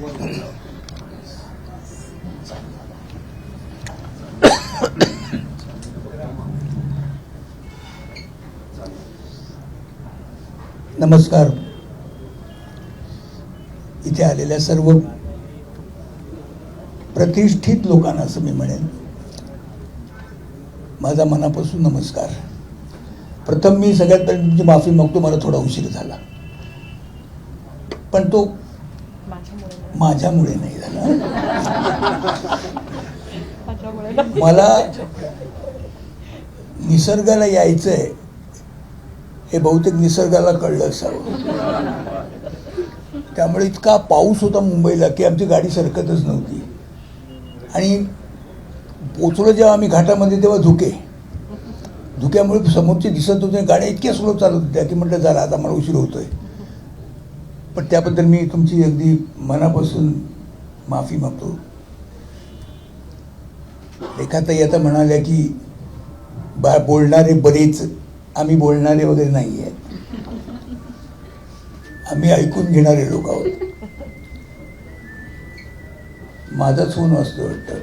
नमस्कार. इथे आलेल्या सर्व प्रतिष्ठित लोकांना असं मी म्हणेन, माझा मनापासून नमस्कार. प्रथम मी सगळ्यात पहिले तुमची माफी मागतो, मला थोडा उशीर झाला, पण तो माझ्यामुळे नाही झाला. मला निसर्गाला यायचंय हे बहुतेक निसर्गाला कळलं असावं. त्यामुळे इतका पाऊस होता मुंबईला की आमची गाडी सरकतच नव्हती. आणि पोचलो जेव्हा आम्ही घाटामध्ये तेव्हा धुक्यामुळे समोरचे दिसत होते, गाड्या इतक्या स्लो चालत होत्या की म्हटलं झालं आता मला उशीर होतोय. पण त्याबद्दल मी तुमची अगदी मनापासून माफी मागतो. रेखाताई आता म्हणाल्या की बोलणारे बरेच, आम्ही बोलणारे वगैरे नाही आहेत, आम्ही ऐकून घेणारे लोक आहोत. माझाच फोन वाजतो वाटतं.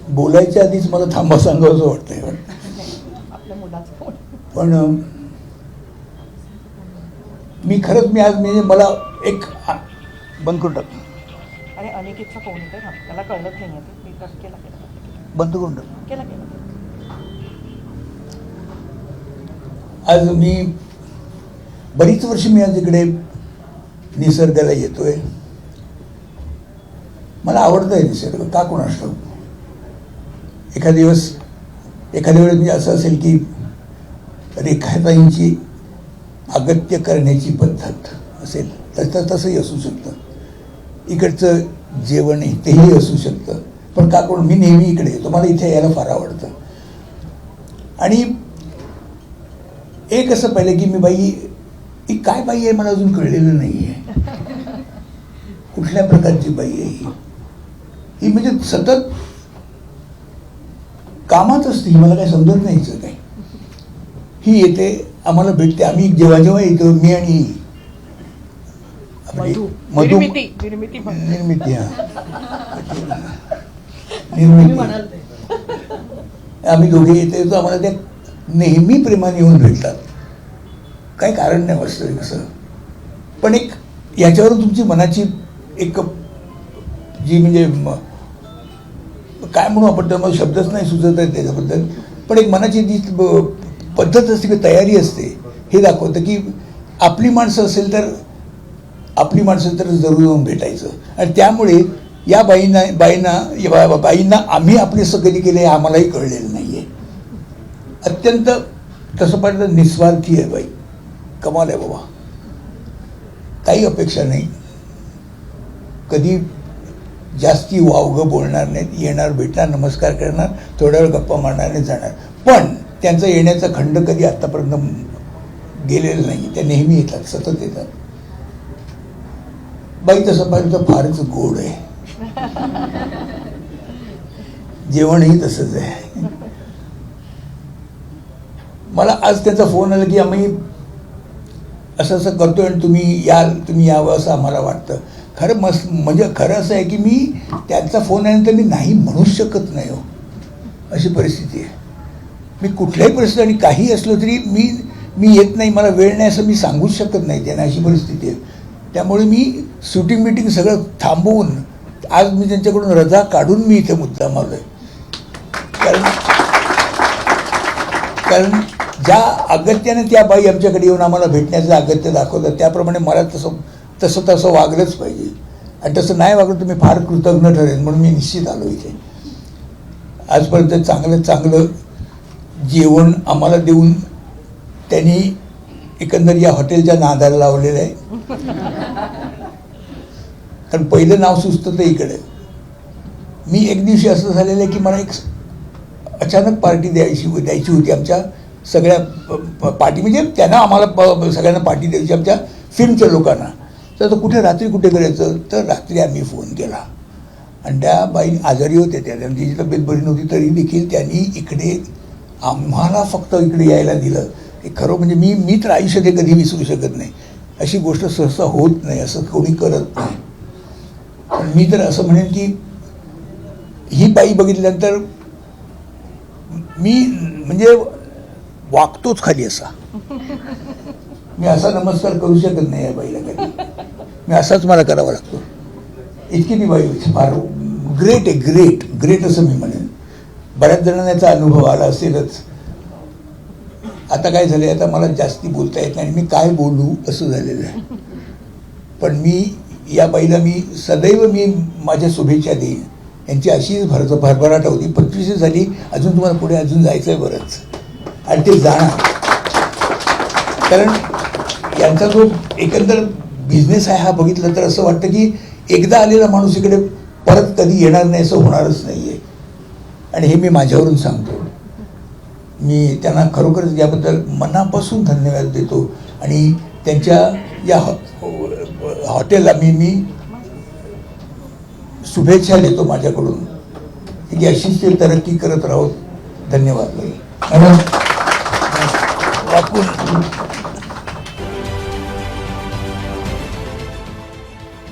बोलायच्या आधीच मला थांबा सांगावंसं वाटतंय. पण मी खरंच मी आज म्हणजे मला एक बंद करून टाक. अरे अनिकेतचा फोन येतोय ना, त्याला कळलंच नाही केला बंद करून टाक. केला आज मी बरीच वर्ष मी आज इकडे निसर्गाला येतोय. मला आवडतं आहे निसर्ग, का कोणास ठाऊक. एखाद्या वेळेस मी असं असेल की रेखाताईंची अगत्य करण्याची पद्धत असेल तर तसंही असू शकतं. इकडचं जेवण तेही असू शकतं. पण का कोण मी नेहमी इकडे येतो, मला इथे यायला फार आवडतं. आणि एक असं पाहिलं की मी बाई ही काय बाई आहे मला अजून कळलेलं नाही आहे. कुठल्या प्रकारची बाई आहे ही म्हणजे सतत कामात असते ही, मला काही समजत नाही हिचं काही. ही येते, आम्हाला भेटते, आम्ही जेव्हा जेव्हा येतो मी आणि निर्मिती आम्ही दोघे येतो, आम्हाला त्या नेहमी प्रेमाने येऊन भेटतात. काही कारण नाही वास्तविक असं. पण एक याच्यावरून तुमची मनाची एक जी म्हणजे काय म्हणू आपण, तर मला शब्दच नाही सुचत आहे त्याच्याबद्दल. पण एक मनाची जी पद्धत असते की तयारी असते, हे दाखवतं की आपली माणसं असेल तर जरूर येऊन भेटायचं. आणि त्यामुळे या बाईंना आम्ही आपले कधी केले हे आम्हालाही कळलेलं नाही आहे. अत्यंत तसं पाहिलं निस्वार्थी आहे बाई, कमाल आहे बाबा. काही अपेक्षा नाही, कधी जास्ती वावगं बोलणार नाहीत, येणार भेटणार नमस्कार करणार, थोड्या वेळ गप्पा मारणार नाही जाणार. पण त्यांचा येण्याचा खंड कधी आतापर्यंत गेलेला नाही. त्या नेहमी येतात, सतत येतात. बाई तसं पाहिलं तर फारच गोड आहे, जेवणही तसंच आहे. मला आज त्यांचा फोन आला की आम्ही असं असं करतोय आणि तुम्ही यावं असं आम्हाला वाटतं. खरं म्हणजे खरं असं आहे की मी त्यांचा फोन आल्यानंतर मी नाही म्हणूच शकत नाही हो, अशी परिस्थिती आहे. मी कुठल्याही परिस्थिती आणि काही असलं तरी मी येत नाही, मला वेळ नाही असं मी सांगूच शकत नाही त्यांना, अशी परिस्थिती आहे. त्यामुळे मी शूटिंग मिटिंग सगळं थांबवून आज मी त्यांच्याकडून रजा काढून मी इथे मुद्दाम आलोय. कारण ज्या अगत्याने त्या बाई आमच्याकडे येऊन आम्हाला भेटण्याचं अगत्य दाखवलं, त्याप्रमाणे मला तसं वागलंच पाहिजे. आणि तसं नाही वागलं तर मी फार कृतज्ञ ठरेन, म्हणून मी निश्चित आलो इथे. आजपर्यंत चांगलं जेवण आम्हाला देऊन त्यांनी एकंदर या हॉटेलच्या नादाला लावलेलं आहे. कारण पहिलं नाव सुचतं तर इकडे. मी एक दिवशी असं झालेलं आहे की मला एक अचानक पार्टी द्यायची होती आमच्या सगळ्या पार्टी, म्हणजे त्यांना आम्हाला सगळ्यांना पार्टी द्यायची आमच्या फिल्मच्या लोकांना. तर रात्री कुठे करायचं, तर रात्री आम्ही फोन केला आणि त्या बाई आजारी होत्या, त्यांची तब्येत बरी नव्हती, तरी देखील त्यांनी इकडे आम्हाला फक्त इकडे यायला दिलं, हे खरं म्हणजे मी तर आयुष्यात हे कधी विसरू शकत नाही. अशी गोष्ट सहसा होत नाही, असं कोणी करत नाही. पण मी तर असं म्हणेन की ही बाई बघितल्यानंतर मी म्हणजे वागतोच खाली असा. मी असा नमस्कार करू शकत नाही या बाईला कधी. मी असाच मला करावा लागतो. इतकी ती बाई फार ग्रेट आहे, ग्रेट असं मी म्हणेन. बऱ्याच जणांना याचा अनुभव आला असेलच. आता काय झालंय, आता मला जास्ती बोलता येत नाही, मी काय बोलू असं झालेलं आहे. पण मी या बाईला मी सदैव माझ्या शुभेच्छा देईन. यांची अशीच भरभराट होती. 25 झाली, अजून तुम्हाला पुढे अजून जायचं आहे बरंच, आणि ते जाणार. कारण यांचा जो एकंदर बिझनेस आहे हा बघितला तर असं वाटतं की एकदा आलेला माणूस इकडे परत कधी येणार नाही असं होणारच नाही आहे. आणि हे मी माझ्यावरून सांगतो. मी त्यांना खरोखरच याबद्दल मनापासून धन्यवाद देतो. आणि त्यांच्या या हॉटेलला मी शुभेच्छा देतो माझ्याकडून की अशीच ते तरक्की करत राहू. धन्यवाद बाई.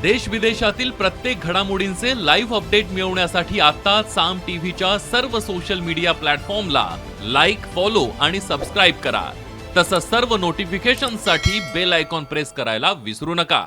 देश विदेशातील प्रत्येक घडामोडींचे लाईव्ह अपडेट मिळवण्यासाठी आता साम टीव्हीच्या सर्व सोशल मीडिया प्लॅटफॉर्मला लाईक, फॉलो आणि सबस्क्राईब करा. तसंच सर्व नोटिफिकेशनसाठी बेल आयकॉन प्रेस करायला विसरू नका.